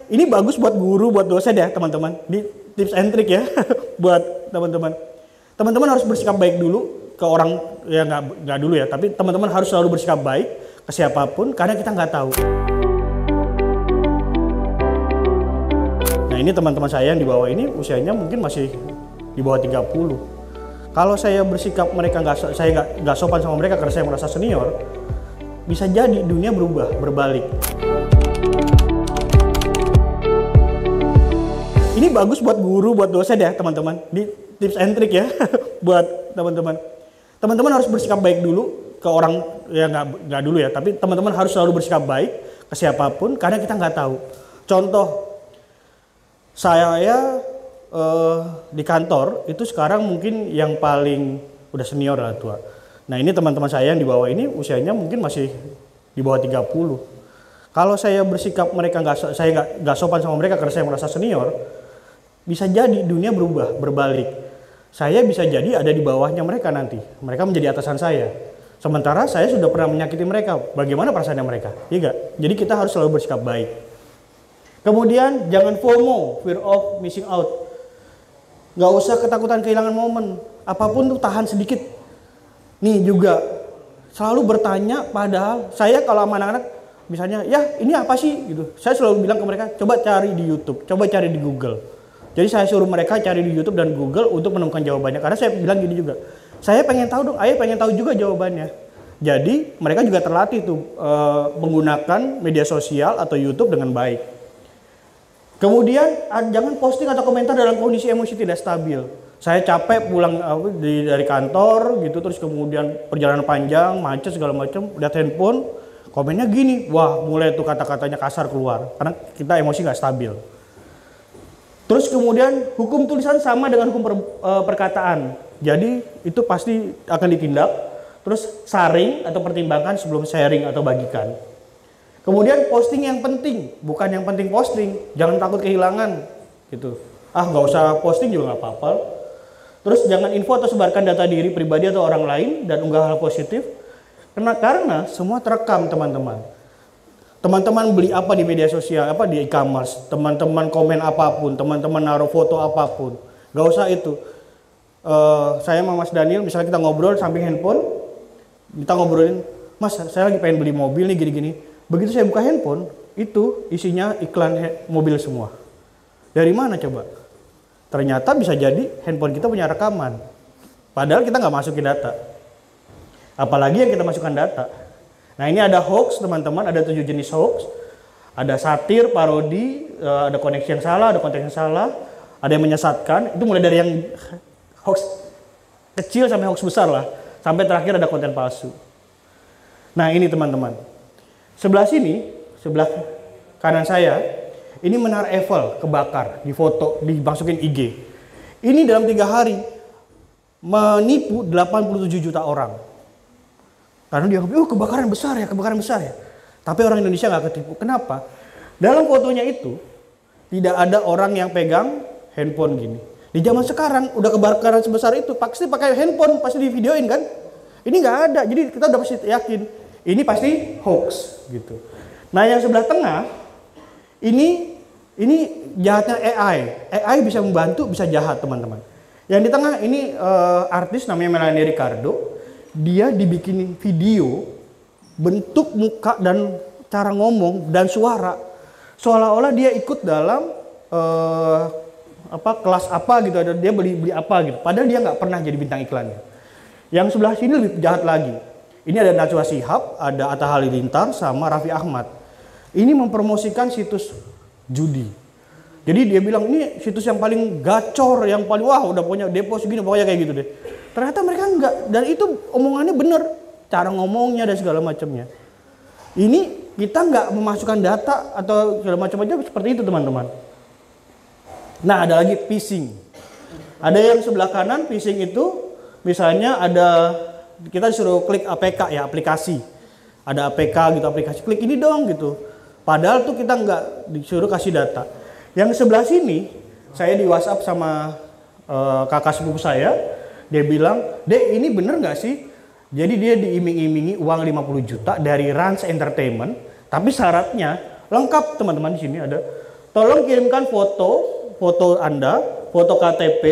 ini bagus buat guru, buat dosen ya teman-teman. Di tips and trick ya buat teman-teman. Teman-teman harus bersikap baik dulu ke orang, ya nggak dulu ya, tapi teman-teman harus selalu bersikap baik ke siapapun karena kita nggak tahu. Nah ini teman-teman saya yang di bawah ini usianya mungkin masih di bawah 30. Kalau saya bersikap saya nggak sopan sama mereka karena saya merasa senior, bisa jadi dunia berubah, berbalik. Ini bagus buat guru, buat dosen ya teman-teman. Di tips and trick ya buat teman-teman. Teman-teman harus bersikap baik dulu ke orang, ya nggak dulu ya, tapi teman-teman harus selalu bersikap baik ke siapapun karena kita nggak tahu. Contoh, saya di kantor itu sekarang mungkin yang paling udah senior lah, tua. Nah ini teman-teman saya yang di bawah ini usianya mungkin masih di bawah 30. Kalau saya bersikap saya nggak sopan sama mereka karena saya merasa senior, bisa jadi dunia berubah, berbalik. Saya bisa jadi ada di bawahnya mereka nanti. Mereka menjadi atasan saya. Sementara saya sudah pernah menyakiti mereka. Bagaimana perasaannya mereka? Iya nggak? Jadi kita harus selalu bersikap baik. Kemudian jangan FOMO, fear of missing out. Nggak usah ketakutan kehilangan momen. Apapun tuh tahan sedikit. Nih juga selalu bertanya, padahal saya kalau sama anak-anak misalnya, ya ini apa sih gitu. Saya selalu bilang ke mereka, coba cari di YouTube, coba cari di Google. Jadi saya suruh mereka cari di YouTube dan Google untuk menemukan jawabannya. Karena saya bilang gini juga, saya pengen tahu dong, ayah pengen tahu juga jawabannya. Jadi mereka juga terlatih tuh menggunakan media sosial atau YouTube dengan baik. Kemudian jangan posting atau komentar dalam kondisi emosi tidak stabil. Saya capek pulang dari kantor gitu, terus kemudian perjalanan panjang, macet segala macam, lihat handphone, komennya gini, wah mulai tuh kata-katanya kasar keluar, karena kita emosi nggak stabil. Terus kemudian hukum tulisan sama dengan hukum perkataan, jadi itu pasti akan ditindak. Terus saring atau pertimbangkan sebelum sharing atau bagikan. Kemudian posting yang penting, bukan yang penting posting, jangan takut kehilangan gitu. Nggak usah posting juga nggak apa-apa. Terus jangan info atau sebarkan data diri pribadi atau orang lain dan unggah hal positif. Karena semua terekam teman-teman. Teman-teman beli apa di media sosial, apa di e-commerce, teman-teman komen apapun, teman-teman naruh foto apapun. Nggak usah itu. Saya sama Mas Daniel, misalnya kita ngobrol samping handphone, kita ngobrolin, Mas saya lagi pengen beli mobil nih gini-gini. Begitu saya buka handphone, itu isinya iklan mobil semua. Dari mana coba? Ternyata bisa jadi handphone kita punya rekaman. Padahal kita nggak masukin data. Apalagi yang kita masukkan data. Nah ini ada hoax teman-teman, ada 7 jenis hoax. Ada satir, parodi, ada koneksi yang salah, ada konteks yang salah. Ada yang menyesatkan, itu mulai dari yang hoax kecil sampai hoax besar lah. Sampai terakhir ada konten palsu. Nah ini teman-teman. Sebelah sini, sebelah kanan saya, ini Menara Eiffel kebakar, difoto, dimasukin IG. Ini dalam 3 hari menipu 87 juta orang. Karena dia kebakaran besar ya. Tapi orang Indonesia nggak ketipu. Kenapa? Dalam fotonya itu tidak ada orang yang pegang handphone gini. Di zaman sekarang udah kebakaran sebesar itu pasti pakai handphone, pasti di videoin kan? Ini nggak ada. Jadi kita udah pasti yakin ini pasti hoax gitu. Nah yang sebelah tengah ini jahatnya AI. AI bisa membantu, bisa jahat teman-teman. Yang di tengah ini artis namanya Melanie Ricardo. Dia dibikin video bentuk muka dan cara ngomong dan suara seolah-olah dia ikut dalam kelas apa gitu, dia beli apa gitu, padahal dia nggak pernah jadi bintang iklannya. Yang sebelah sini lebih jahat lagi. Ini ada Najwa Shihab, ada Atta Halilintar sama Raffi Ahmad. Ini mempromosikan situs judi. Jadi dia bilang ini situs yang paling gacor, yang paling wah udah punya depo segini, pokoknya kayak gitu deh. Ternyata mereka enggak, dan itu omongannya bener, cara ngomongnya dan segala macamnya. Ini kita nggak memasukkan data atau segala macam aja seperti itu teman-teman. Nah ada lagi phishing. Ada yang sebelah kanan phishing itu, misalnya ada kita disuruh klik APK ya, aplikasi. Ada APK gitu, aplikasi klik ini dong gitu. Padahal tuh kita nggak disuruh kasih data. Yang sebelah sini saya di WhatsApp sama kakak sepupu saya. Dia bilang, Dek ini bener gak sih? Jadi dia diiming-imingi uang 50 juta dari Rans Entertainment. Tapi syaratnya lengkap teman-teman, di sini ada tolong kirimkan foto Anda, foto KTP,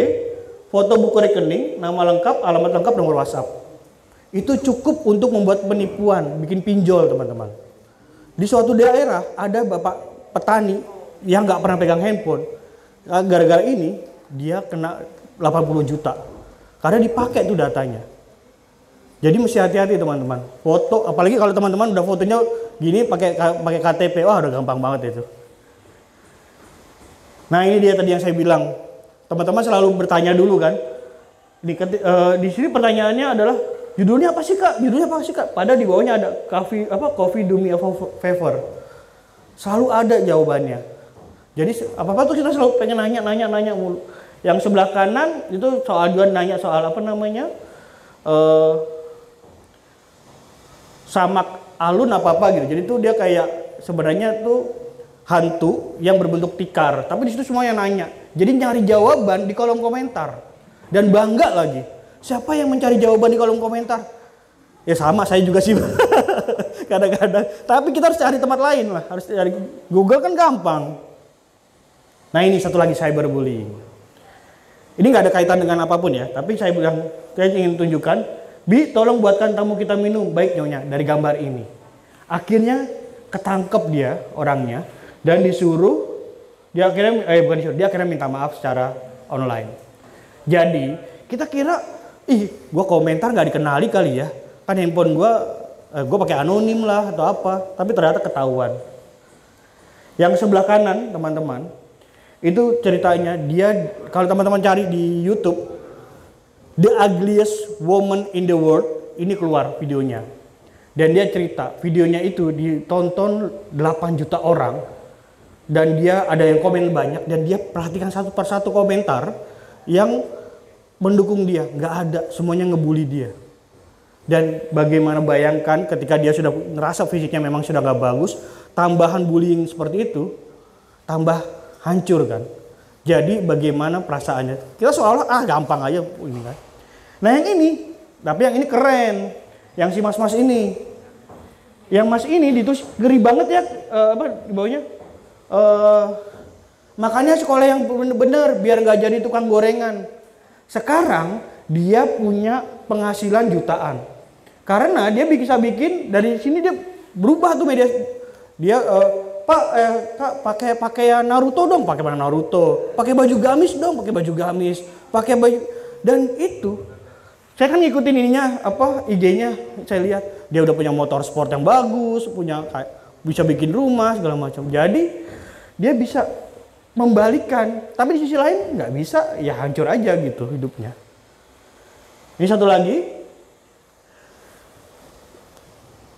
foto buku rekening, nama lengkap, alamat lengkap, nomor WhatsApp. Itu cukup untuk membuat penipuan, bikin pinjol teman-teman. Di suatu daerah ada bapak petani yang nggak pernah pegang handphone. Gara-gara ini dia kena 80 juta. Karena dipakai tuh datanya. Jadi mesti hati-hati teman-teman. Foto, apalagi kalau teman-teman udah fotonya gini pakai KTP, wah udah gampang banget itu. Nah ini dia tadi yang saya bilang. Teman-teman selalu bertanya dulu kan. Di sini pertanyaannya adalah judulnya apa sih kak? Judulnya apa sih kak? Padahal di bawahnya ada coffee do me a favor. Selalu ada jawabannya. Jadi apa-apa tuh kita selalu pengen nanya mulu. Yang sebelah kanan itu soal juga nanya soal apa namanya? Samak alun apa gitu. Jadi tuh dia kayak sebenarnya tuh hantu yang berbentuk tikar. Tapi di situ semuanya nanya. Jadi nyari jawaban di kolom komentar. Dan bangga lagi. Siapa yang mencari jawaban di kolom komentar? Ya sama, saya juga sih. Kadang-kadang. Tapi kita harus cari tempat lain lah. Harus cari Google kan gampang. Nah ini satu lagi cyberbullying. Ini nggak ada kaitan dengan apapun ya. Tapi saya ingin tunjukkan. Bi, tolong buatkan tamu kita minum. Baik nyonya, dari gambar ini. Akhirnya ketangkep dia orangnya. Dan disuruh. Dia akhirnya minta maaf secara online. Jadi kita kira, gue komentar nggak dikenali kali ya, kan handphone gue pakai anonim lah atau apa, tapi ternyata ketahuan. Yang sebelah kanan teman-teman, itu ceritanya dia, kalau teman-teman cari di YouTube, The Ugliest Woman in the World, ini keluar videonya. Dan dia cerita, videonya itu ditonton 8 juta orang, dan dia ada yang komen banyak, dan dia perhatikan satu persatu komentar yang mendukung dia, nggak ada, semuanya ngebully dia. Dan bagaimana bayangkan ketika dia sudah ngerasa fisiknya memang sudah nggak bagus, tambahan bullying seperti itu, tambah hancur kan. Jadi bagaimana perasaannya? Kita seolah gampang aja ini kan. Nah yang ini, tapi yang ini keren, yang si mas-mas ini, yang mas ini ditulis ngeri banget ya, di bawahnya. Makanya sekolah yang bener-bener biar nggak jadi tukang gorengan. Sekarang dia punya penghasilan jutaan. Karena dia bisa bikin dari sini dia berubah tuh media. Dia Pak Kak pakai Naruto dong, pakai mana Naruto. Pakai baju gamis dong, pakai baju gamis. Pakai baju, dan itu saya kan ngikutin ininya IG-nya, saya lihat dia udah punya motor sport yang bagus, bisa bikin rumah segala macam. Jadi dia bisa membalikan, tapi di sisi lain nggak bisa, ya hancur aja gitu hidupnya. Ini satu lagi,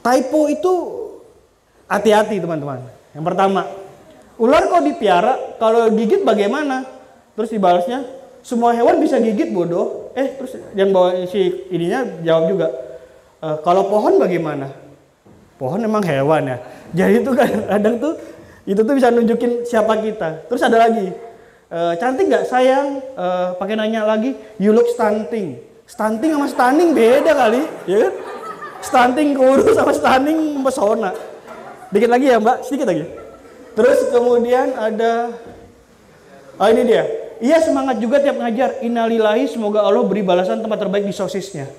typo itu hati-hati teman-teman. Yang pertama, ular kok dipiara, kalau gigit bagaimana? Terus dibalasnya, semua hewan bisa gigit bodoh. Terus yang bawa si ininya jawab juga, kalau pohon bagaimana? Pohon emang hewan ya. Jadi itu kan kadang tuh itu tuh bisa nunjukin siapa kita. Terus ada lagi, cantik nggak sayang? Pakai nanya lagi, you look stunting. Stunting sama stunning beda kali, ya kan? Stunting kurus sama stunning mempesona. Dikit lagi ya mbak, sedikit lagi. Terus kemudian ada, ini dia. Iya semangat juga tiap ngajar. Innalillahi, semoga Allah beri balasan tempat terbaik di sosisnya.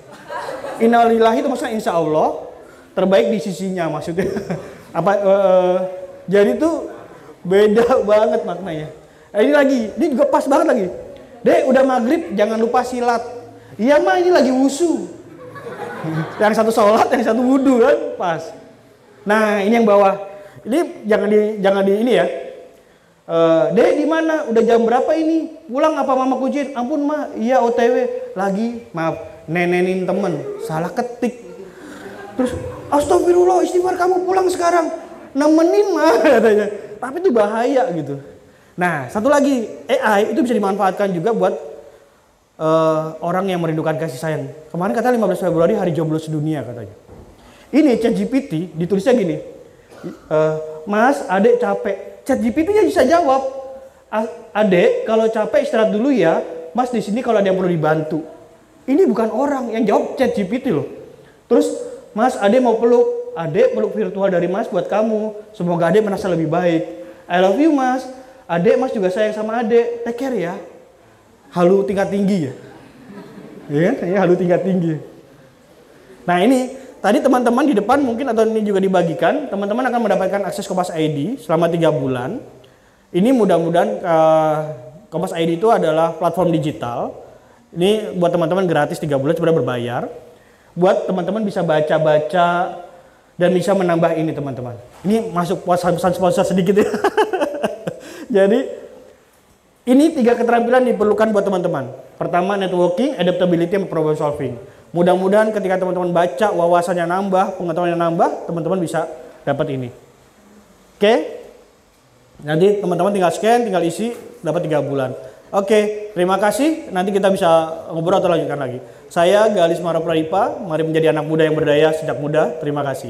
Innalillahi itu maksudnya insya Allah terbaik di sisinya maksudnya. Jadi tuh beda banget maknanya. Ini lagi, ini juga pas banget lagi. Dek udah maghrib jangan lupa silat. Iya mah ini lagi wusu. Yang satu sholat, yang satu wudhu kan pas. Nah ini yang bawah. Ini jangan di ini ya. Dek di mana? Udah jam berapa ini? Pulang apa mama kucing? Ampun mah, iya OTW lagi. Maaf, nenenin temen. Salah ketik. Terus astagfirullah, istighfar kamu pulang sekarang. Nemenin mah katanya. Tapi itu bahaya gitu. Nah, satu lagi, AI itu bisa dimanfaatkan juga buat orang yang merindukan kasih sayang. Kemarin katanya 15 Februari hari jomblo sedunia katanya. Ini ChatGPT ditulisnya gini. Mas, adek capek. ChatGPT-nya bisa jawab. Adek, kalau capek istirahat dulu ya. Mas di sini kalau ada yang perlu dibantu. Ini bukan orang yang jawab ChatGPT loh. Terus, Mas, adek mau peluk. Adek peluk virtual dari Mas buat kamu. Semoga adek merasa lebih baik. I love you Mas. Adek, Mas juga sayang sama adek. Take care ya. Halu tingkat tinggi ya. Iya kan? Halu tingkat tinggi. Nah ini, tadi teman-teman di depan mungkin atau ini juga dibagikan, teman-teman akan mendapatkan akses Kompas ID selama 3 bulan. Ini mudah-mudahan Kompas ID itu adalah platform digital. Ini buat teman-teman gratis 3 bulan, sebenarnya berbayar. Buat teman-teman bisa baca-baca dan bisa menambah ini teman-teman. Ini masuk pesan sponsor sedikit ya. Jadi ini 3 keterampilan diperlukan buat teman-teman. Pertama networking, adaptability, dan problem solving. Mudah-mudahan ketika teman-teman baca, wawasannya nambah, pengetahuannya nambah, teman-teman bisa dapat ini. Oke? Nanti teman-teman tinggal scan, tinggal isi, dapat 3 bulan. Oke, terima kasih. Nanti kita bisa ngobrol atau lanjutkan lagi. Saya Galis Mara Pradipa, mari menjadi anak muda yang berdaya sejak muda. Terima kasih.